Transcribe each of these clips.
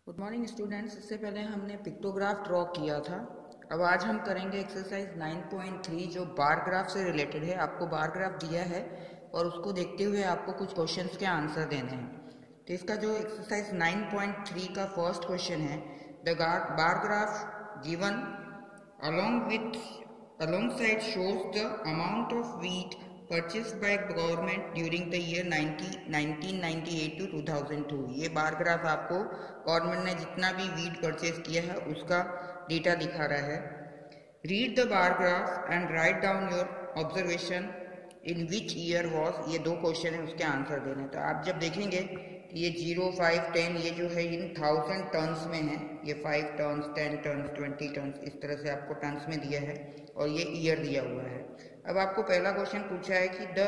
Good morning students. इससे पहले हमने पिक्टोग्राफ ड्रॉ किया था। अब आज हम करेंगे एक्सरसाइज 9.3 जो बार ग्राफ से रिलेटेड है। आपको बार ग्राफ दिया है और उसको देखते हुए आपको कुछ क्वेश्चंस के आंसर देने हैं। तो इसका जो एक्सरसाइज 9.3 का फर्स्ट क्वेश्चन है, the bar graph given alongside shows the amount of wheat purchased by government during the year 1998 to 2002। ये बार ग्राफ आपको गवर्नमेंट ने जितना भी वीट परचेज किया है उसका डेटा दिखा रहा है। Read the bar graph and write down your observation in which year was. ये दो क्वेश्चन है, उसके आंसर देने। तो आप जब देखेंगे ये 0, 5, 10 ये जो है इन 1000 टन्स में है। ये 5 टन्स, 10 टन्स, 20 टन्स इस तरह से आपको टन्स में दिया है और ये ईयर दिया हुआ है। अब आपको पहला क्वेश्चन पूछा है कि the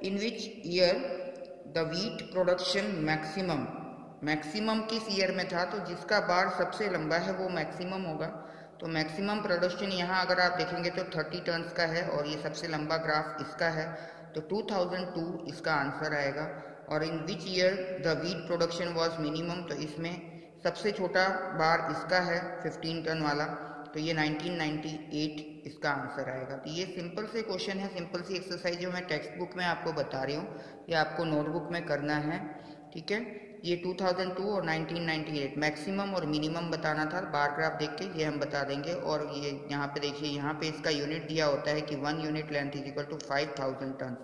in which year the wheat production maximum किस ईयर में था। तो जिसका बार सबसे लंबा है वो मैक्सिमम होगा। तो मैक्सिमम प्रोडक्शन यहाँ अगर आप देखेंगे तो 30 टन्स का है और ये सबसे लंबा ग्राफ इसका है। तो 2002 इसका आंसर आएगा। और in which year the wheat production was minimum, तो इसमें सबसे छोटा बार इसका है 15 टन वाला। तो ये 1998 इसका आंसर आएगा। तो ये सिंपल से क्वेश्चन है, सिंपल सी एक्सरसाइज जो मैं टेक्स्ट बुक में आपको बता रही हूँ, ये आपको नोटबुक में करना है। ठीक है, ये 2002 और 1998 मैक्सिमम और मिनिमम बताना था। बार ग्राफ देख के ये हम बता देंगे। और ये यहाँ पे देखिए, यहाँ पे इसका यूनिट दिया होता है कि 1 unit length is equal to 5000 ton.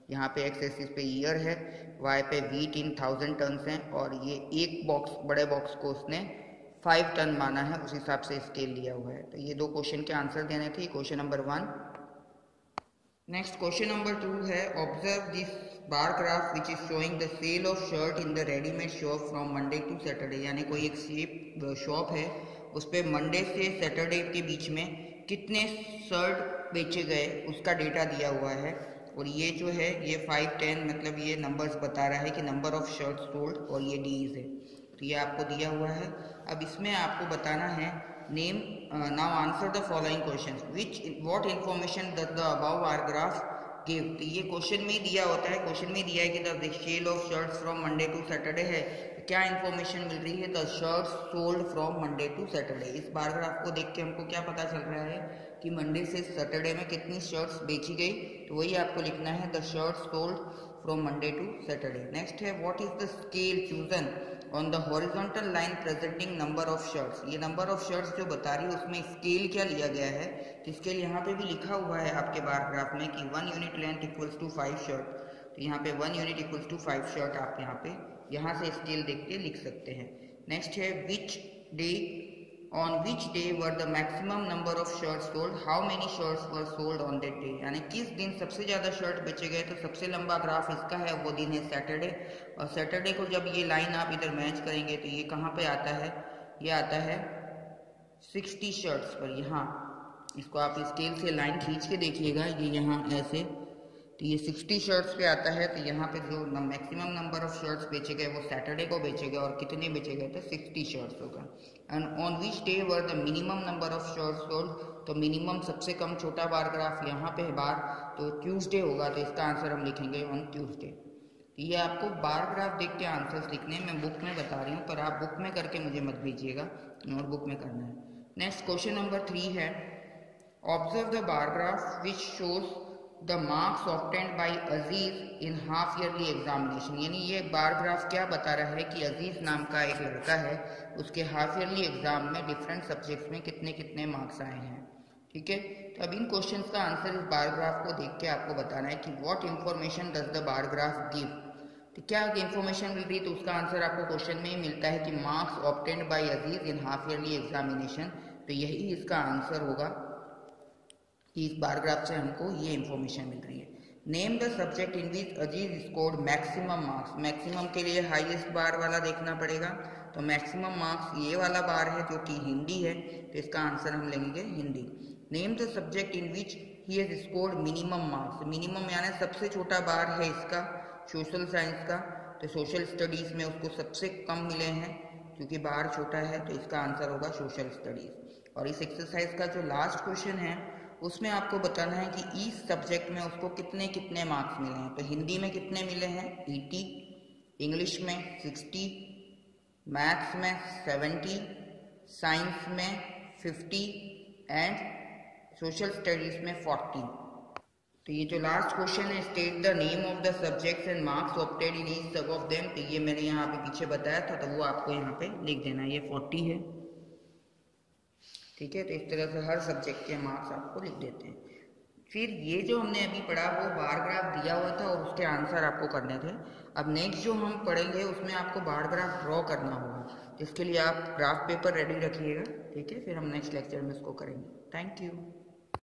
यहाँ पे एक्स एक्सिस पे ईयर है, वाई पे वीट इन 1000 टन्स हैं और ये एक बॉक्स बड़े बॉक्स को उसने 5 टन माना है, उस हिसाब से स्केल लिया हुआ है। तो ये दो क्वेश्चन के आंसर देने थे, question number 1। Next question number 2 है, observe this bar graph which is showing the sale of shirt in the readymade shop from Monday to Saturday. यानी कोई एक शॉप है, उस पर मंडे से सैटरडे के बीच में कितने शर्ट बेचे गए उसका डेटा दिया हुआ है। और ये जो है ये 5, 10 मतलब ये नंबर्स बता रहा है कि नंबर ऑफ शर्ट सोल्ड, और ये डीज है। तो ये आपको दिया हुआ है। अब इसमें आपको बताना है name now answer the following question which what information does the above bar graph give. तो ये क्वेश्चन में ही दिया होता है। क्वेश्चन में दिया है कि the sale of shirts from Monday to Saturday है। तो क्या इन्फॉर्मेशन मिल रही है, the shirts sold from Monday to Saturday. इस बार ग्राफ को देख के हमको क्या पता चल रहा है कि मंडे से सैटरडे में कितनी शर्ट्स बेची गई। तो वही आपको लिखना है, the shirts sold from Monday to Saturday. Next है, what is the scale chosen on the horizontal line presenting number of shirts. ये नंबर ऑफ शर्ट्स जो बता रही है उसमें स्केल क्या लिया गया है। तो स्केल यहाँ पे भी लिखा हुआ है आपके बार ग्राफ में कि 1 unit length equals to 5 shirt. तो यहाँ पे 1 यूनिट इक्वल्स टू 5 शर्ट आप यहाँ से स्केल देख के लिख सकते हैं। नेक्स्ट है, which day on which day were the maximum number of shirts sold, how many shirts were sold on that day. यानी किस दिन सबसे ज़्यादा शर्ट बेचे गए। तो सबसे लंबा ग्राफ इसका है, वो दिन है सैटरडे। और सैटरडे को जब ये लाइन आप इधर मैच करेंगे तो ये कहाँ पे आता है, ये आता है 60 शर्ट्स पर। यहाँ इसको आप स्केल से लाइन खींच के देखिएगा, ये यहाँ ऐसे, तो ये 60 शर्ट्स पे आता है। तो यहाँ पे जो मैक्सिमम नंबर ऑफ शर्ट्स बेचे गए वो सैटरडे को बेचे गए। और कितने बेचे गए थे, 60 शर्ट्स होगा। And on which day were the minimum number of shirts sold. तो मिनिमम सबसे कम छोटा बार ग्राफ यहाँ पे है बार, तो ट्यूसडे होगा। तो इसका आंसर हम लिखेंगे ऑन ट्यूसडे। ये आपको बार ग्राफ देख के आंसर्स लिखने मैं बुक में बता रही हूँ, पर आप बुक में करके मुझे मत भेजिएगा, नोटबुक में करना है। नेक्स्ट क्वेश्चन नंबर 3 है, observe the bar graph which shows the marks obtained by Aziz in half yearly examination. यानी ये बार ग्राफ क्या बता रहा है कि अजीज नाम का एक लड़का है, उसके हाफ ईयरली एग्जाम में डिफरेंट सब्जेक्ट्स में कितने कितने मार्क्स आए हैं। ठीक है, तो अब इन क्वेश्चंस का आंसर इस बार ग्राफ को देख के आपको बताना है कि what information does the bar graph give. तो क्या इन्फॉर्मेशन मिल रही है, तो उसका आंसर आपको क्वेश्चन में ही मिलता है कि marks obtained by Aziz in half yearly examination. तो यही इसका आंसर होगा कि इस बार ग्राफ से हमको ये इन्फॉर्मेशन मिल रही है। Name the subject in which Aziz scored maximum marks. Maximum के लिए हाईएस्ट बार वाला देखना पड़ेगा। तो मैक्सिमम मार्क्स ये वाला बार है जो कि हिंदी है, तो इसका आंसर हम लेंगे Hindi. Name the subject in which he has scored minimum marks. Minimum यानी सबसे छोटा बार है इसका सोशल साइंस का। तो सोशल स्टडीज में उसको सबसे कम मिले हैं क्योंकि बार छोटा है, तो इसका आंसर होगा सोशल स्टडीज। और इस एक्सरसाइज का जो लास्ट क्वेश्चन है उसमें आपको बताना है कि इस सब्जेक्ट में उसको कितने कितने मार्क्स मिले हैं। तो हिंदी में कितने मिले हैं, 80, इंग्लिश में 60, मैथ्स में 70, साइंस में 50 एंड सोशल स्टडीज में 40। तो ये जो लास्ट क्वेश्चन है, state the name of the subjects and marks obtained in each सब ऑफ देम, तो ये मैंने यहाँ पे पीछे बताया था, तो वो आपको यहाँ पे लिख देना है। ये 40 है, ठीक है। तो इस तरह से हर सब्जेक्ट के मार्क्स आपको लिख देते हैं। फिर ये जो हमने अभी पढ़ा वो बार ग्राफ दिया हुआ था और उसके आंसर आपको करने थे। अब नेक्स्ट जो हम पढ़ेंगे उसमें आपको बार ग्राफ ड्रॉ करना होगा, जिसके लिए आप ग्राफ पेपर रेडी रखिएगा, ठीक है। फिर हम नेक्स्ट लेक्चर में इसको करेंगे। Thank you.